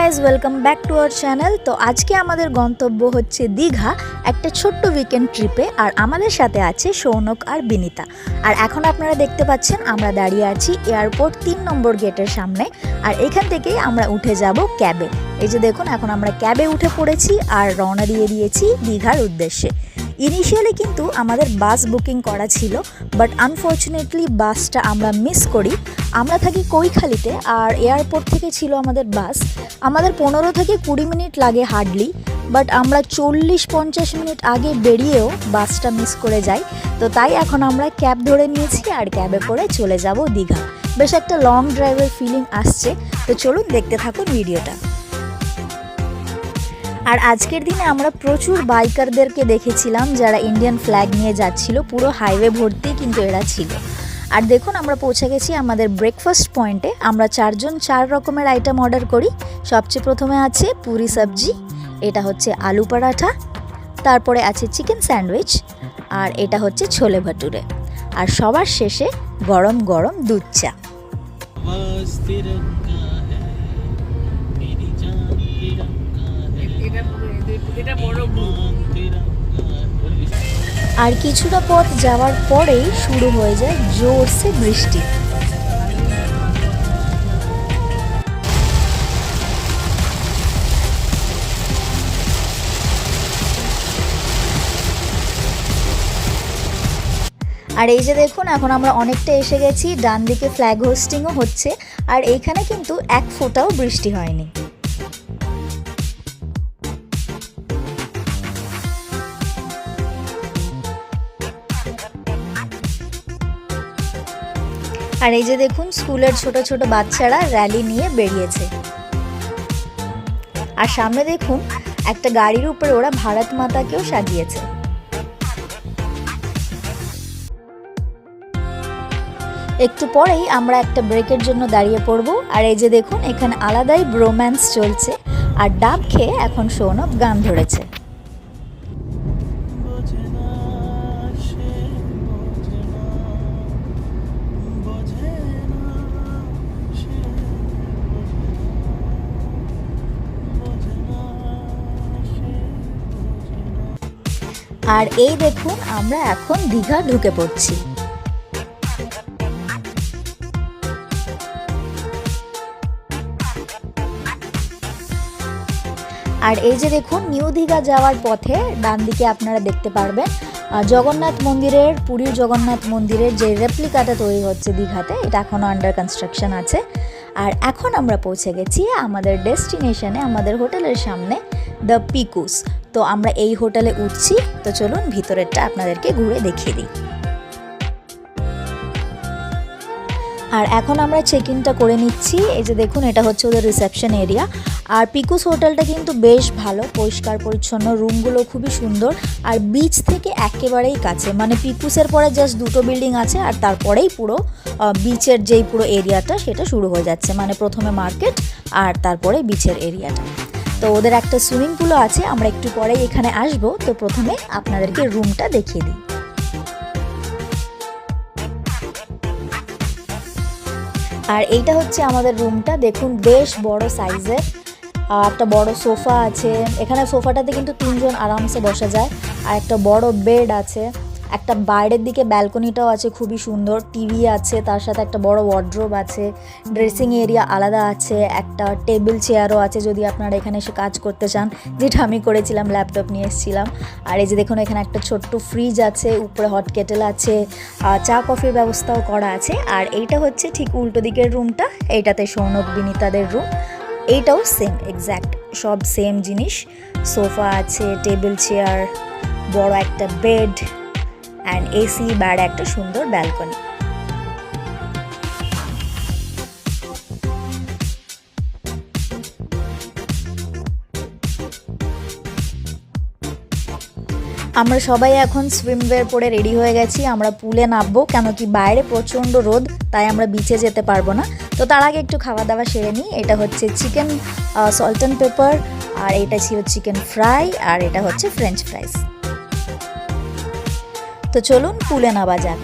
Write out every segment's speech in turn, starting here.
Guys welcome back to our channel. তো আজকে আমাদের গন্তব্য হচ্ছে দীঘা, একটা ছোট্ট উইকেন্ড ট্রিপে। আর আমাদের সাথে আছে সৌনক আর বিনিতা। আর এখন আপনারা দেখতে পাচ্ছেন আমরা দাঁড়িয়ে আছি এয়ারপোর্ট 3 নম্বর গেটের সামনে। আর এখান থেকেই আমরা উঠে যাব ক্যাবে। এই যে দেখুন, এখন আমরা ক্যাবে উঠে পড়েছি আর রওনা দিয়ে দিয়েছি দীঘার উদ্দেশ্যে। ইনিশিয়ালি কিন্তু আমাদের বাস বুকিং করা ছিল, বাট আনফর্চুনেটলি বাসটা আমরা মিস করি। আমরা থাকি কৈখালিতে আর এয়ারপোর্ট থেকে ছিল আমাদের বাস। আমাদের 15 থেকে 20 মিনিট লাগে হার্ডলি, বাট আমরা 40-50 মিনিট আগে বেরিয়েও বাসটা মিস করে যাই। তো তাই এখন আমরা ক্যাব ধরে নিয়েছি আর ক্যাবে করে চলে যাব দীঘা। বেশ একটা লং ড্রাইভের ফিলিং আসছে। তো চলুন দেখতে থাকুন ভিডিওটা। আর আজকের দিনে আমরা প্রচুর বাইকারদেরকে দেখেছিলাম যারা ইন্ডিয়ান ফ্ল্যাগ নিয়ে যাচ্ছিল। পুরো হাইওয়ে ভর্তি কিন্তু এরা ছিল। আর দেখুন, আমরা পৌঁছে গেছি আমাদের ব্রেকফাস্ট পয়েন্টে। আমরা 4 জন 4 রকমের আইটেম অর্ডার করি। সবচেয়ে প্রথমে আছে পুরি সবজি, এটা হচ্ছে আলু পরাঠা, তারপরে আছে চিকেন স্যান্ডউইচ, আর এটা হচ্ছে ছোলে ভাটুরে, আর সবার শেষে গরম গরম দুধ চা। আর কিছুটা পথ যাওয়ার পরেই শুরু হয়ে যায় জোরসে বৃষ্টি। আর এই যে দেখুন, এখন আমরা অনেকটা এসে গেছি। ডান দিকে ফ্ল্যাগ হোস্টিংও হচ্ছে, আর এইখানে কিন্তু এক ফোঁটাও বৃষ্টি হয়নি। আর এই যে দেখুন, স্কুলের ছোট ছোট বাচ্চারা র্যালি নিয়ে বেরিয়েছে। আর সামনে দেখুন, একটা গাড়ির উপরে ওরা ভারত মাতাকেও সাজিয়েছে। একটু পরেই আমরা একটা ব্রেকের জন্য দাঁড়িয়ে পড়ব। আর এই যে দেখুন, এখানে আলাদাই ব্রোম্যান্স চলছে। আর ডাব খেয়ে এখন সৌনক গান ধরেছে। আর এই দেখুন, আমরা এখন দীঘা ঢুকে পড়ছি। আর এই যে দেখুন, নিউ দীঘা যাওয়ার পথে ডান দিকে আপনারা দেখতে পারবেন জগন্নাথ মন্দিরের, পুরীর জগন্নাথ মন্দিরের যে রেপ্লিকাটা তৈরি হচ্ছে দীঘাতে, এটা এখনও আন্ডার কনস্ট্রাকশন আছে। আর এখন আমরা পৌঁছে গেছি আমাদের ডেস্টিনেশনে, আমাদের হোটেলের সামনে, দ্য পিকুস। তো আমরা এই হোটেলে উঠছি। তো চলুন ভিতরেরটা আপনাদেরকে ঘুরে দেখিয়ে দিই। আর এখন আমরা চেক ইনটা করে নিচ্ছি। এই যে দেখুন, এটা হচ্ছে ওদের রিসেপশন এরিয়া। আর পিকুস হোটেলটা কিন্তু বেশ ভালো, পরিষ্কার পরিচ্ছন্ন, রুমগুলো খুবই সুন্দর। আর বিচ থেকে একেবারেই কাছে, মানে পিকুসের পরে জাস্ট 2টো বিল্ডিং আছে, আর তারপরেই পুরো বিচের যেই পুরো এরিয়াটা সেটা শুরু হয়ে যাচ্ছে। মানে প্রথমে মার্কেট আর তারপরে বিচের এরিয়াটা। তো ওদের একটা সুইমিং পুলও আছে, আমরা একটু পরেই এখানে আসবো। তো প্রথমে আপনাদেরকে রুমটা দেখিয়ে দিই। আর এইটা হচ্ছে আমাদের রুমটা। দেখুন, বেশ বড় সাইজের। একটা বড় সোফা আছে এখানে। সোফাটাতে কিন্তু 3 জন আরামসে বসা যায়। আর একটা বড় বেড আছে। একটা বাইরের দিকে ব্যালকনিটাও আছে, খুবই সুন্দর। টিভি আছে, তার সাথে একটা বড় ওয়ার্ড্রোব আছে। ড্রেসিং এরিয়া আলাদা আছে। একটা টেবিল চেয়ারও আছে যদি আপনারা এখানে এসে কাজ করতে চান, যেটা আমি করেছিলাম, ল্যাপটপ নিয়ে এসেছিলাম। আর এই যে দেখুন, এখানে একটা ছোট্ট ফ্রিজ আছে, উপরে হট কেটেল আছে, চা কফির ব্যবস্থাও করা আছে। আর এইটা হচ্ছে ঠিক উল্টো দিকের রুমটা, এইটাতে সৌনক বিনিতাদের রুম। এইটাও সেম, এক্স্যাক্ট সব সেম জিনিস। সোফা আছে, টেবিল চেয়ার, বড় একটা বেড, অ্যান্ড এসি, বাইরে একটা সুন্দর ব্যালকনি। আমরা সবাই এখন সুইমওয়্যার পরে রেডি হয়ে গেছি। আমরা পুলে নামবো, কেন কি বাইরে প্রচণ্ড রোদ, তাই আমরা বিচে যেতে পারবো না। তো তার আগে একটু খাওয়া দাওয়া সেরে নিই। এটা হচ্ছে চিকেন সল্ট অ্যান্ড পেপার, আর এটা ছিল চিকেন ফ্রাই, আর এটা হচ্ছে ফ্রেঞ্চ ফ্রাইস। তো চলুন পুলে নামা যাক।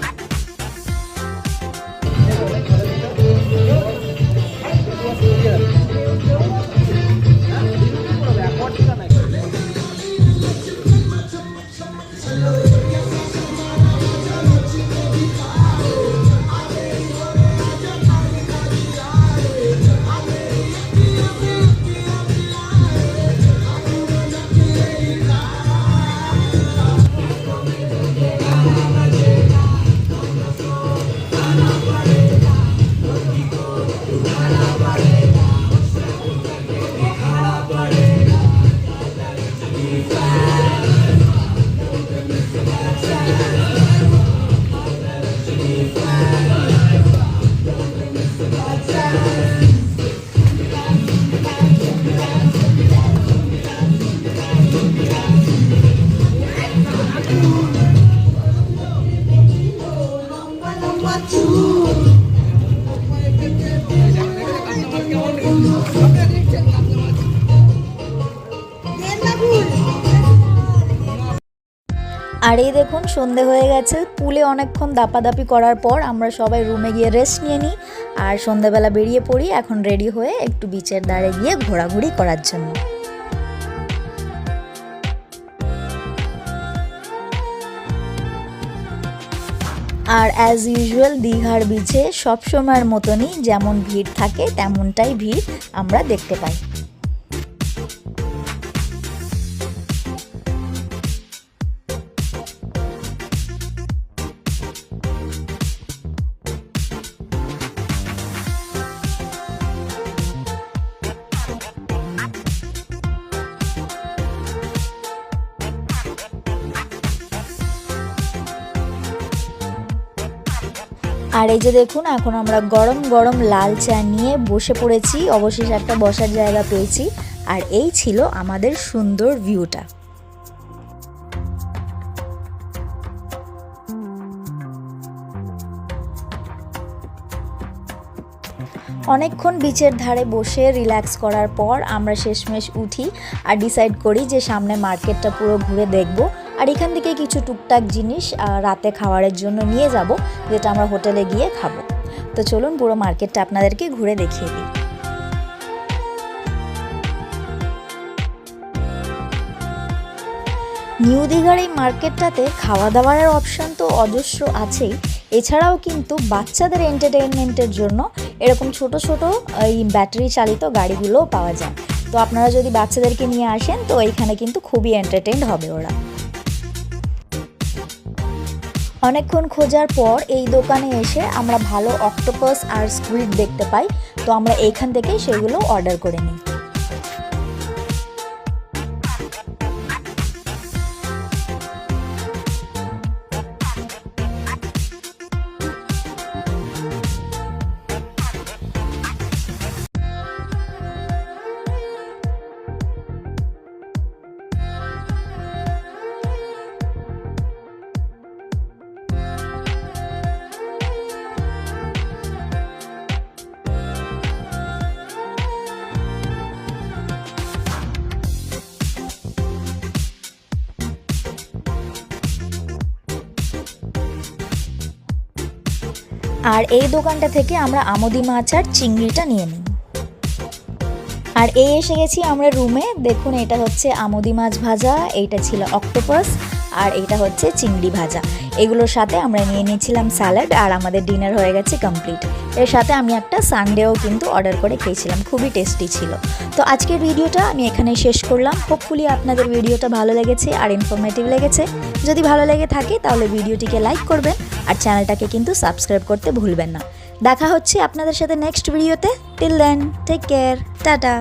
আর এই দেখুন সন্ধে হয়ে গেছে, পুলে অনেকক্ষণ দাপাদাপি করার পর আমরা সবাই রুমে গিয়ে রেস্ট নিয়ে নিই আর সন্ধেবেলা বেরিয়ে পড়ি এখন রেডি হয়ে একটু বিচের ধারে গিয়ে ঘোরাঘুরি করার জন্য। আর অ্যাজ ইউজুয়াল দীঘার বিচে সবসময়ের মতনই যেমন ভিড় থাকে তেমনটাই ভিড় আমরা দেখতে পাই। আর এই যে দেখুন এখন আমরা গরম গরম লাল চা নিয়ে বসে পড়েছি, অবশেষে একটা বসার জায়গা পেয়েছি। আর এই ছিল আমাদের সুন্দর ভিউটা। অনেকক্ষণ বিচের ধারে বসে রিল্যাক্স করার পর আমরা শেষমেশ উঠি আর ডিসাইড করি যে সামনে মার্কেটটা পুরো ঘুরে দেখব আর এখান থেকে কিছু টুকটাক জিনিস রাতে খাওয়ারের জন্য নিয়ে যাব, যেটা আমরা হোটেলে গিয়ে খাবো। তো চলুন পুরো মার্কেটটা আপনাদেরকে ঘুরে দেখিয়ে দিই। নিউ দীঘার এই মার্কেটটাতে খাওয়া দাওয়ার অপশান তো অজস্র আছেই, এছাড়াও কিন্তু বাচ্চাদের এন্টারটেইনমেন্টের জন্য এরকম ছোট ছোট এই ব্যাটারি চালিত গাড়িগুলোও পাওয়া যায়। তো আপনারা যদি বাচ্চাদেরকে নিয়ে আসেন তো এইখানে কিন্তু খুবই এন্টারটেইনড হবে ওরা। অনেকক্ষণ খোঁজার পর এই দোকানে এসে আমরা ভালো অক্টোপাস আর স্কুইড দেখতে পাই, তো আমরা এইখান থেকেই সেগুলো অর্ডার করে নিই। আর এই দোকানটা থেকে আমরা আমোদি মাছ আর চিংড়িটা নিয়ে নিই। আর এই এসে গেছি আমরা রুমে, দেখুন এটা হচ্ছে আমোদি মাছ ভাজা, এইটা ছিল অক্টোপাস আর এইটা হচ্ছে চিংড়ি ভাজা। এগুলোর সাথে আমরা নিয়ে নিয়েছিলাম স্যালাড আর আমাদের ডিনার হয়ে গেছে কমপ্লিট। এর সাথে আমি একটা সানডেও কিন্তু অর্ডার করে খেয়েছিলাম, খুবই টেস্টি ছিল। তো আজকের ভিডিওটা আমি এখানেই শেষ করলাম। হোপফুলি আপনাদের ভিডিওটা ভালো লেগেছে আর ইনফরমেটিভ লেগেছে। যদি ভালো লেগে থাকে তাহলে ভিডিওটিকে লাইক করবেন আর চ্যানেলটাকে কিন্তু সাবস্ক্রাইব করতে ভুলবেন না। দেখা হচ্ছে আপনাদের সাথে নেক্সট ভিডিওতে। Till then take care, tata.